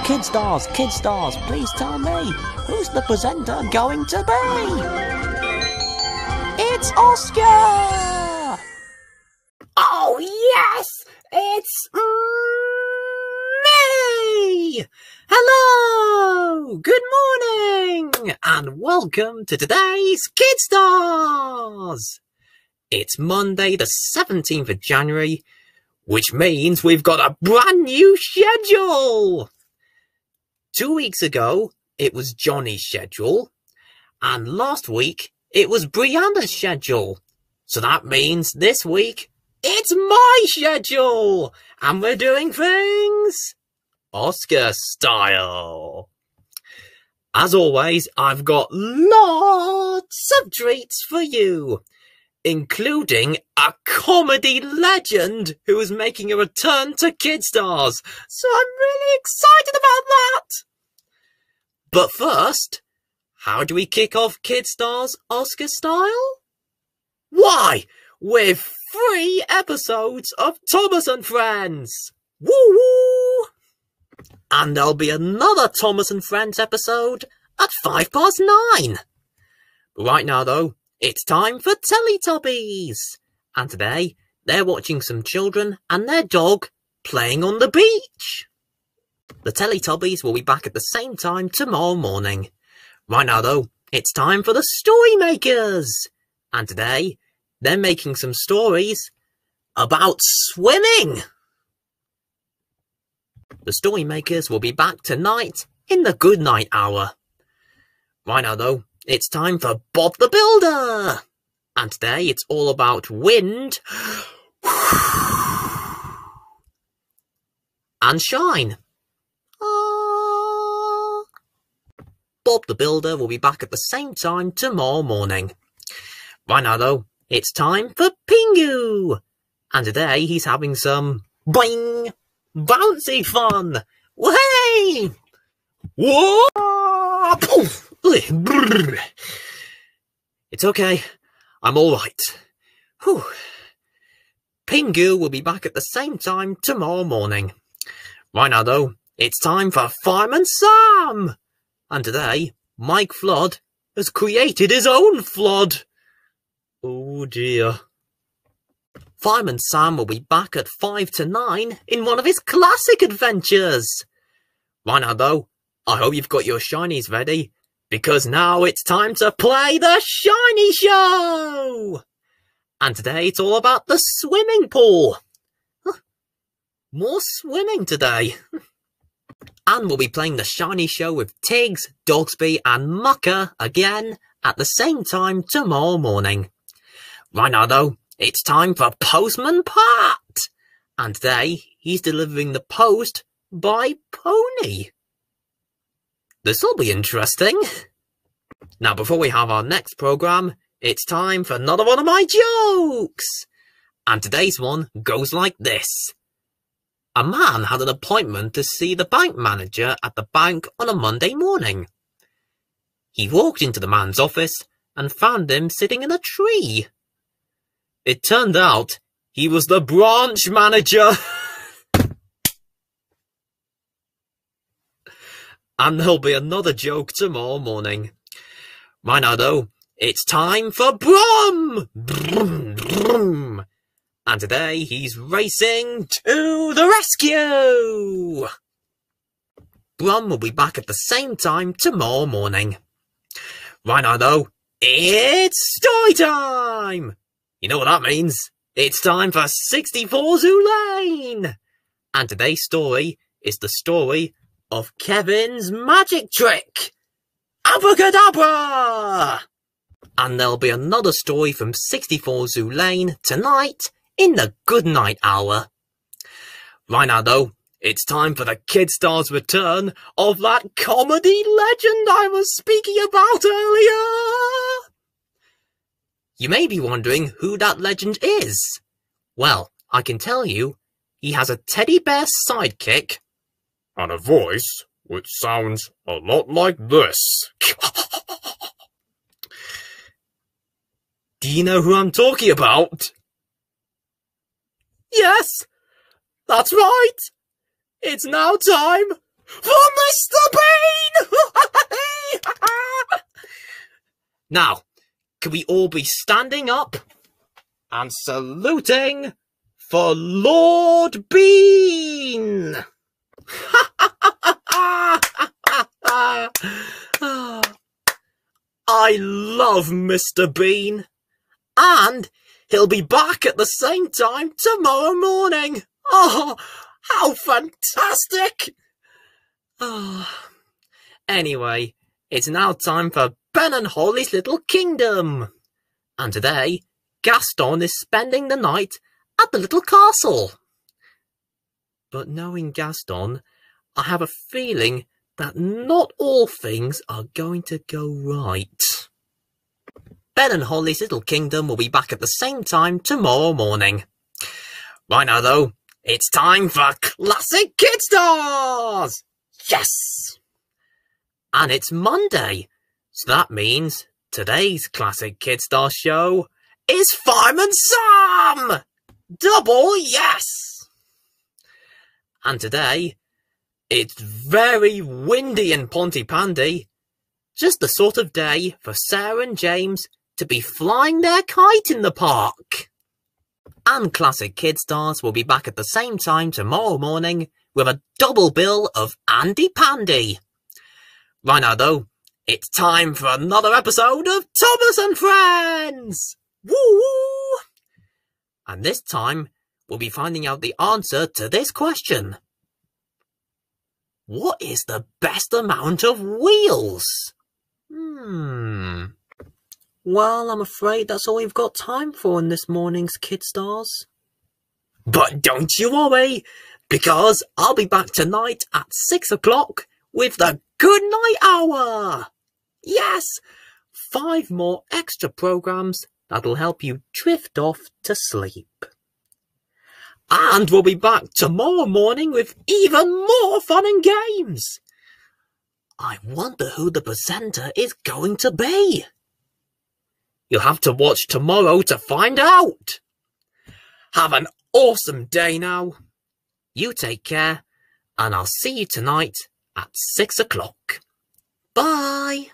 Kid Stars, please tell me, who's the presenter going to be? It's Oscar! Oh yes, it's me! Hello, good morning, and welcome to today's Kid Stars! It's Monday the 17th of January, which means we've got a brand new schedule! 2 weeks ago, it was Johnny's schedule, and last week, it was Brianna's schedule. So that means this week, it's my schedule! And we're doing things Oscar style. As always, I've got lots of treats for you, including a comedy legend who is making a return to Kid Stars. So I'm really excited about that! But first, how do we kick off Kid Stars Oscar style? Why, with 3 episodes of Thomas and Friends! Woo woo! And there'll be another Thomas and Friends episode at 9:05. Right now though, it's time for Teletubbies! And today, they're watching some children and their dog playing on the beach! The Teletubbies will be back at the same time tomorrow morning. Right now though, it's time for the Story Makers! And today, they're making some stories about swimming! The Story Makers will be back tonight in the Good Night Hour. Right now though, it's time for Bob the Builder! And today it's all about wind and shine. Bob the Builder will be back at the same time tomorrow morning. Right now though, it's time for Pingu! And today he's having some boing bouncy fun! Way! Whoa! Poof! It's okay, I'm alright. Whew. Pingu will be back at the same time tomorrow morning. Right now though, it's time for Fireman Sam! And today, Mike Flood has created his own flood. Oh dear. Fireman Sam will be back at 9:05 in one of his classic adventures. Right now though, I hope you've got your shinies ready, because now it's time to play the Shiny Show! And today it's all about the swimming pool. More swimming today. And we'll be playing the Shiny Show with Tiggs, Dogsby and Mucker again at the same time tomorrow morning. Right now though, it's time for Postman Pat! And today, he's delivering the post by pony. This'll be interesting. Now before we have our next programme, it's time for another one of my jokes! And today's one goes like this. A man had an appointment to see the bank manager at the bank on a Monday morning. He walked into the man's office and found him sitting in a tree. It turned out he was the branch manager. And there'll be another joke tomorrow morning. Right now though, it's time for Brum! Brum, brum. And today he's racing to the rescue! Brum will be back at the same time tomorrow morning. Right now though, it's story time! You know what that means? It's time for 64 Zoo Lane! And today's story is the story of Kevin's magic trick! Abracadabra! And there'll be another story from 64 Zoo Lane tonight in the Good Night Hour. Right now though, it's time for the Kid Stars return of that comedy legend I was speaking about earlier! You may be wondering who that legend is. Well, I can tell you, he has a teddy bear sidekick and a voice which sounds a lot like this. Do you know who I'm talking about? Yes, that's right. It's now time for Mr. Bean! Now, can we all be standing up and saluting for Lord Bean? I love Mr. Bean, and he'll be back at the same time tomorrow morning. Oh, how fantastic! Anyway, it's now time for Ben and Holly's Little Kingdom. And today, Gaston is spending the night at the little castle. But knowing Gaston, I have a feeling that not all things are going to go right. Ben and Holly's Little Kingdom will be back at the same time tomorrow morning. Right now though, it's time for Classic Kid Stars! Yes! And it's Monday, so that means today's Classic Kid Star show is Fireman Sam! Double yes! And today, it's very windy in Pontypandy. Just the sort of day for Sarah and James to be flying their kite in the park. And Classic Kid Stars will be back at the same time tomorrow morning with a double bill of Andy Pandy. Right now though, it's time for another episode of Thomas and Friends! Woo! And this time, we'll be finding out the answer to this question. What is the best amount of wheels? Well, I'm afraid that's all we've got time for in this morning's Kid Stars. But don't you worry, because I'll be back tonight at 6 o'clock with the Good Night Hour. Yes, 5 more extra programs that'll help you drift off to sleep. And we'll be back tomorrow morning with even more fun and games. I wonder who the presenter is going to be. You'll have to watch tomorrow to find out. Have an awesome day now. You take care, and I'll see you tonight at 6 o'clock. Bye.